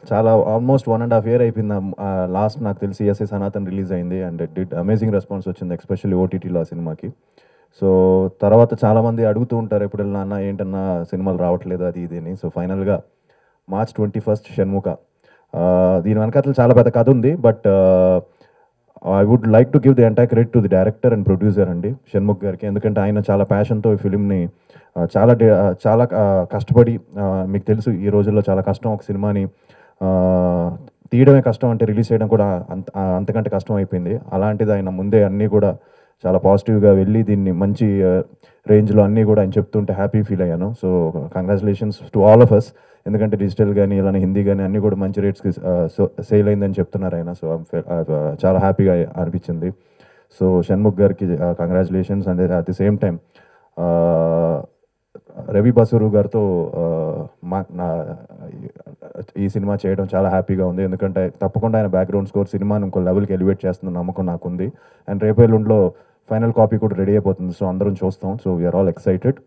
చాలా almost 1.5 year అయిపోయింది. Last నాకు తెలిసి ఎస్ఏ సనాతన్ రిలీజ్ అయింది and it did amazing response వచ్చింది, ఎస్పెషల్లీ ఓటీటీలో ఆ సినిమాకి. సో తర్వాత చాలామంది అడుగుతూ ఉంటారు ఎప్పుడెళ్ళినా, అన్న ఏంటన్నా సినిమాలు రావట్లేదు అది ఇది అని. సో ఫైనల్గా March 21st షణ్ముఖ. దీని వెనకాతల చాలా పెద్ద కథ ఉంది, but I would like to give the entire credit to the director and producer అండి, షణ్ముఖ్ గారికి. ఎందుకంటే ఆయన చాలా ప్యాషన్తో ఈ ఫిలింని చాలా కష్టపడి, మీకు తెలుసు ఈ రోజుల్లో చాలా కష్టం ఒక సినిమాని తీయడమే కష్టం అంటే రిలీజ్ చేయడం కూడా అంతకంటే కష్టం అయిపోయింది. అలాంటిది ఆయన ముందే అన్నీ కూడా చాలా పాజిటివ్గా వెళ్ళి దీన్ని మంచి రేంజ్లో అన్నీ కూడా ఆయన చెప్తుంటే హ్యాపీ ఫీల్ అయ్యాను. So congratulations to all of us. ఎందుకంటే డిజిటల్ కానీ ఇలానే హిందీ కానీ అన్నీ కూడా మంచి రేట్స్కి సేల్ అయిందని చెప్తున్నారు ఆయన. సో చాలా హ్యాపీగా అనిపించింది. సో షణ్ముఖ్ గారికి congratulations. And at the same time Ravi Basrur గారితో ఈ సినిమా చేయడం చాలా హ్యాపీగా ఉంది. ఎందుకంటే తప్పకుండా ఆయన బ్యాక్గ్రౌండ్ స్కోర్ సినిమాని ఇంకో లెవెల్కి ఎలివేట్ చేస్తున్న నమ్మకం నాకుంది. అండ్ రేపు ఎల్లుండిలో ఫైనల్ కాపీ కూడా రెడీ అయిపోతుంది. సో అందరం చూస్తాం. So we are all excited.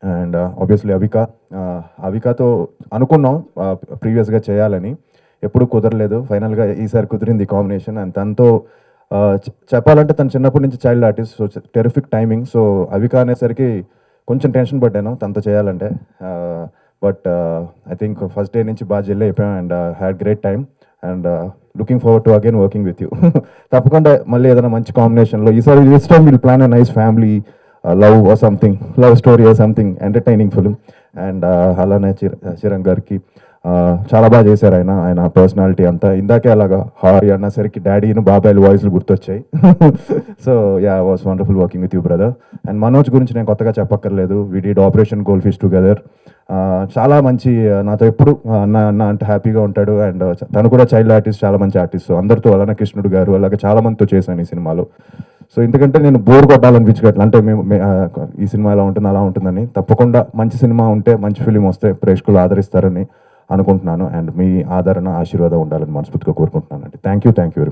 And obviously అవికాతో అనుకున్నాం ప్రీవియస్గా చేయాలని, ఎప్పుడు కుదరలేదు. ఫైనల్గా ఈసారి కుదిరింది కాంబినేషన్. అండ్ తనతో చెప్పాలంటే తను చిన్నప్పటి నుంచి child artist, so terrific timing. So Avika అనేసరికి కొంచెం టెన్షన్ పడ్డాను తనతో చేయాలంటే, but I think first day నుంచి బాగా జెల్ అయిపోయాం and had great time and looking forward to again working with you. తప్పకుండా మళ్ళీ ఏదైనా మంచి కాంబినేషన్లో ఈసారి this time will plan a nice family love or something, love story or something entertaining film. And అలానే చిరంగ్ గారికి చాలా బాగా చేశారు ఆయన పర్సనాలిటీ అంతా. ఇందాకే అలాగా హారీ అన్నసరికి డాడీను బాబాయ్ల వాయిస్లు గుర్తొచ్చాయి. So yeah, was wonderful working with you brother. And Manoj గురించి నేను కొత్తగా చెప్పక్కర్లేదు. We did Operation Gold Fish together. చాలా మంచి, నాతో ఎప్పుడు అన్న అంటే హ్యాపీగా ఉంటాడు. అండ్ తను కూడా చైల్డ్ ఆర్టిస్ట్, చాలా మంచి ఆర్టిస్ట్. సో అందరితో, అలానే కృష్ణుడు గారు అలాగే చాలా మందితో చేశాను ఈ సినిమాలో. సో ఎందుకంటే నేను బోర్ కొట్టాలనిపించగట్ల, అంటే మేము ఈ సినిమా ఎలా ఉంటుంది అలా ఉంటుందని. తప్పకుండా మంచి సినిమా ఉంటే, మంచి ఫిలిం వస్తే ప్రేక్షకులు ఆదరిస్తారని అనుకుంటున్నాను. అండ్ మీ ఆదరణ, ఆశీర్వాదం ఉండాలని మనస్ఫూర్తిగా కోరుకుంటున్నాను అండి. Thank you very much.